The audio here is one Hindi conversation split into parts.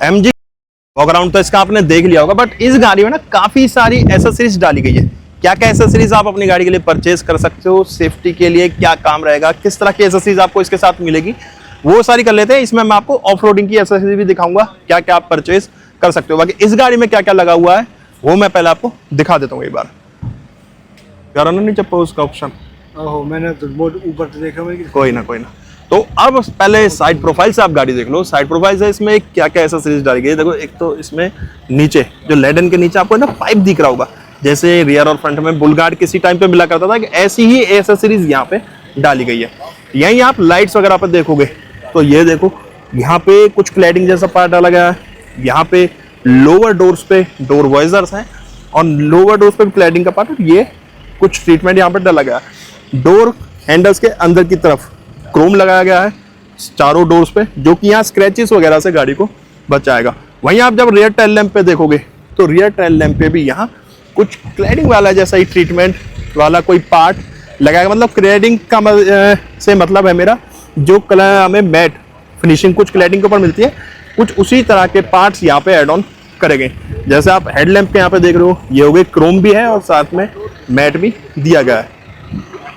MG बैकग्राउंड तो इसका आपने देख लिया होगा, बट इस गाड़ी में ना काफी सारी एसेसरीज डाली गई है। क्या क्या एसेसरीज आप अपनी गाड़ी के लिए परचेज कर सकते हो, सेफ्टी के लिए क्या काम रहेगा, किस तरह की एसेसरीज आपको इसके साथ मिलेगी, वो सारी कर लेते हैं। इसमें मैं आपको ऑफ रोडिंग की एसेसरीज भी दिखाऊंगा, क्या क्या आप परचेज कर सकते हो। बाकी इस गाड़ी में क्या क्या लगा हुआ है वो मैं पहले आपको दिखा देता हूँ एक बार। यार नहीं चप्पा उसका ऑप्शन, ओहो मैंने तो बोर्ड ऊपर से देखा मैं। कोई ना। तो अब पहले साइड प्रोफाइल से आप गाड़ी देख लो। साइड प्रोफाइल से इसमें क्या क्या एसेसरीज डाली गई है देखो। एक तो इसमें नीचे जो लेडन के नीचे आपको ना पाइप दिख रहा होगा, जैसे रियर और फ्रंट में बुलगार्ड किसी टाइम पे मिला करता था, कि ऐसी ही एसेसरीज यहाँ पे डाली गई है। यहीं आप लाइट्स वगैरह पर देखोगे तो ये देखो, यहाँ पे कुछ क्लैडिंग जैसा पार्ट डाला गया है। यहाँ पे लोअर डोर्स पे डोर वॉइजर्स हैं और लोअर डोर्स पे क्लैडिंग का पार्ट, ये कुछ ट्रीटमेंट यहाँ पे डाला गया है। डोर हैंडल्स के अंदर की तरफ क्रोम लगाया गया है चारों डोर्स पे, जो कि यहाँ स्क्रैचेस वगैरह से गाड़ी को बचाएगा। वहीं आप जब रियर टेल लैंप पे देखोगे तो रियर टेल लैंप पे भी यहाँ कुछ क्लैडिंग वाला जैसा ही ट्रीटमेंट वाला कोई पार्ट लगाएगा। मतलब क्लैडिंग का से मतलब है मेरा, जो कलर हमें मैट फिनिशिंग कुछ क्लैडिंग के ऊपर मिलती है, कुछ उसी तरह के पार्ट्स यहाँ पे ऐड ऑन करेंगे। जैसे आप हेडलैम्प के यहाँ पे देख रहे हो, ये हो गए क्रोम भी है और साथ में मैट भी दिया गया है।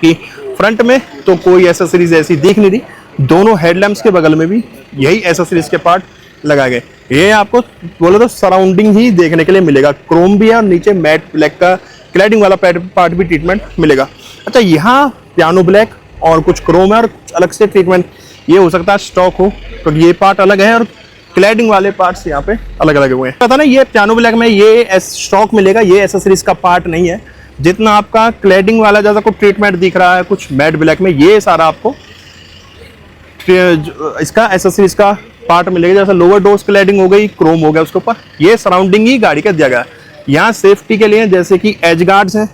कि फ्रंट में तो कोई एसेसरीज ऐसी दिख नहीं रही, दोनों हेडलैम्प्स के बगल में भी यही एसेसरीज के पार्ट लगाए गए। ये आपको बोलो तो सराउंडिंग ही देखने के लिए मिलेगा, क्रोम भी है और नीचे मैट ब्लैक का क्लैडिंग वाला पार्ट भी ट्रीटमेंट मिलेगा। अच्छा, यहाँ पियानो ब्लैक और कुछ क्रोम है और अलग से ट्रीटमेंट, ये हो सकता है स्टॉक हो, तो ये पार्ट अलग है और क्लैडिंग वाले पार्ट्स यहाँ पे अलग अलग हुए हैं। पता ना, ये पियानो ब्लैक में ये स्टॉक मिलेगा, ये एसेसरीज का पार्ट नहीं है। जितना आपका क्लैडिंग वाला जैसा कुछ ट्रीटमेंट दिख रहा है कुछ मैट ब्लैक में, ये सारा आपको इसका एसेसरीज का पार्ट मिलेगा। जैसे लोअर डोर्स क्लैडिंग हो गई, क्रोम हो गया उसके ऊपर, ये सराउंडिंग ही गाड़ी का दिया गया है। यहाँ सेफ्टी के लिए जैसे कि एज गार्ड्स हैं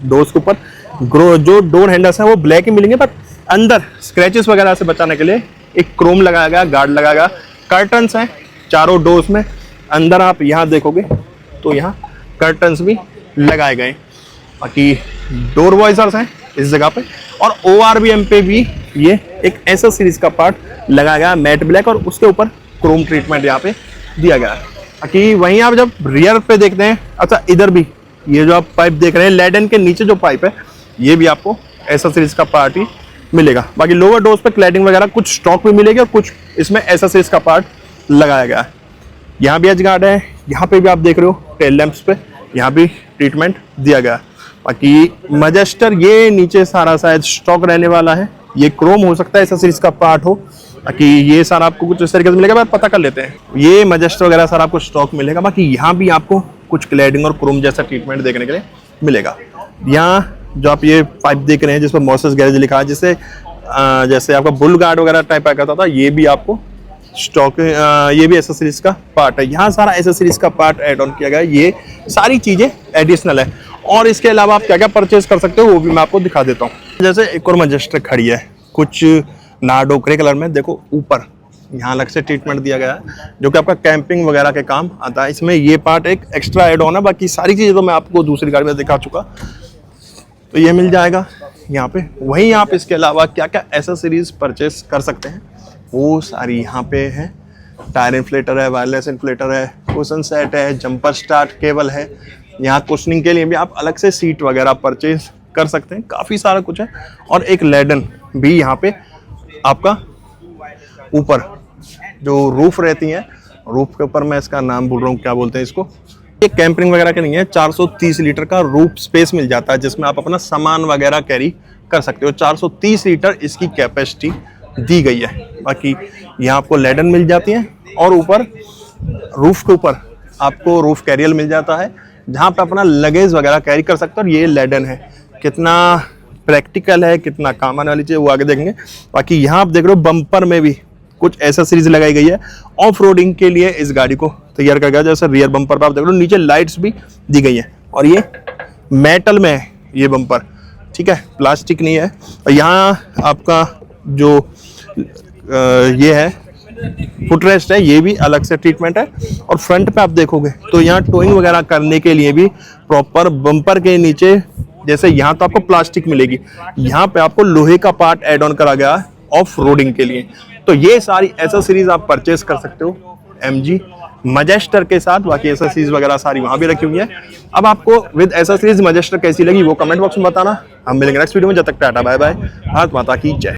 डोर्स के ऊपर, जो डोर हैंडल्स हैं वो ब्लैक ही मिलेंगे, बट अंदर स्क्रैचेस वगैरह से बचाने के लिए एक क्रोम लगाया गया, गार्ड लगाया गया। कर्टन्स हैं चारों डोर्स में, अंदर आप यहाँ देखोगे तो यहाँ कर्टन्स भी लगाए गए। बाकी डोर वॉइजर्स हैं इस जगह पे, और ORVM पे भी ये एक ऐसा सीरीज का पार्ट लगाया गया मैट ब्लैक, और उसके ऊपर क्रोम ट्रीटमेंट यहाँ पे दिया गया है। बाकी वहीं आप जब रियर पे देखते हैं, अच्छा इधर भी ये जो आप पाइप देख रहे हैं, लेडन के नीचे जो पाइप है, ये भी आपको ऐसा सीरीज का पार्ट ही मिलेगा। बाकी लोअर डोर्स पे क्लैडिंग वगैरह कुछ स्टॉक भी मिलेगी और कुछ इसमें ऐसा सीरीज का पार्ट लगाया गया है। यहाँ भी एज गार्ड है, यहाँ पे भी आप देख रहे हो टेल लैंप्स पे, यहाँ भी ट्रीटमेंट दिया गया है। बाकी मजेस्टर, ये नीचे सारा शायद स्टॉक रहने वाला है, ये क्रोम हो सकता है ऐसा सीरीज का पार्ट हो। बाकी ये सारा आपको कुछ इस तरीके से मिलेगा, पता कर लेते हैं। ये मजेस्टर वगैरह सारा आपको स्टॉक मिलेगा। बाकी यहाँ भी आपको कुछ क्लैडिंग और क्रोम जैसा ट्रीटमेंट देखने के लिए मिलेगा। यहाँ जो आप ये पाइप देख रहे हैं जिस पर मोसेस गैरेज लिखा है, जिससे जैसे आपका बुल गार्ड वगैरह टाइप का करता था, ये भी आपको स्टॉक, ये भी एसेसरीज का पार्ट है। यहाँ सारा एसेसरीज का पार्ट ऐड ऑन किया गया है, ये सारी चीजें एडिशनल है। और इसके अलावा आप क्या क्या परचेज कर सकते हो वो भी मैं आपको दिखा देता हूँ। जैसे एक और मजेस्टर खड़ी है कुछ नार्डो ग्रे कलर में, देखो ऊपर यहाँ अलग से ट्रीटमेंट दिया गया है जो कि आपका कैंपिंग वगैरह के काम आता है। इसमें ये पार्ट एक एक्स्ट्रा ऐड ऑन है, बाकी सारी चीजें तो मैं आपको दूसरी गाड़ी में दिखा चुका, तो ये मिल जाएगा यहाँ पे। वहीं आप इसके अलावा क्या क्या एसेसरीज परचेस कर सकते हैं वो सारी यहाँ पे है। टायर इन्फ्लेटर है, वायरलेस इन्फ्लेटर है, कुशन सेट है, जंपर स्टार्ट केबल है। यहाँ कुशनिंग के लिए भी आप अलग से सीट वगैरह परचेज कर सकते हैं, काफ़ी सारा कुछ है। और एक लेडन भी यहाँ पे आपका ऊपर जो रूफ रहती है, रूफ के ऊपर मैं इसका नाम भूल रहा हूँ, क्या बोलते हैं इसको, ये कैंपिंग वगैरह के नहीं है। 430 लीटर का रूफ स्पेस मिल जाता है जिसमें आप अपना सामान वगैरह कैरी कर सकते हो। 430 लीटर इसकी कैपेसिटी दी गई है। बाकी यहाँ आपको लेडन मिल जाती है और ऊपर रूफ के ऊपर आपको रूफ कैरियर मिल जाता है जहाँ पे अपना लगेज वगैरह कैरी कर सकते हो। और ये लेडन है, कितना प्रैक्टिकल है, कितना काम आने वाली चीज़ वो आगे देखेंगे। बाकी यहाँ आप देख रहे हो बम्पर में भी कुछ एसेसरीज लगाई गई है ऑफ रोडिंग के लिए, इस गाड़ी को तैयार कर गया। जैसे रियर बम्पर पर आप देख रहे हो नीचे लाइट्स भी दी गई है, और ये मेटल में है ये बम्पर, ठीक है, प्लास्टिक नहीं है। और यहाँ आपका जो ये है फुटरेस्ट है, ये भी अलग से ट्रीटमेंट है। और फ्रंट पे आप देखोगे तो यहाँ टोइंग वगैरह करने के लिए भी प्रॉपर बम्पर के नीचे, जैसे यहाँ तो आपको प्लास्टिक मिलेगी, यहाँ पे आपको लोहे का पार्ट ऐड ऑन करा गया है ऑफ रोडिंग के लिए। तो ये सारी एसेसरीज आप परचेस कर सकते हो MG मजेस्टर के साथ। बाकी एसेसरीज वगैरह सारी वहां भी रखी हुई है। अब आपको विद एसेसरीज मजेस्टर कैसी लगी वो कमेंट बॉक्स में बताना। हम मिलेंगे नेक्स्ट वीडियो में, जब तक टाटा बाय बाय, भारत माता की जय।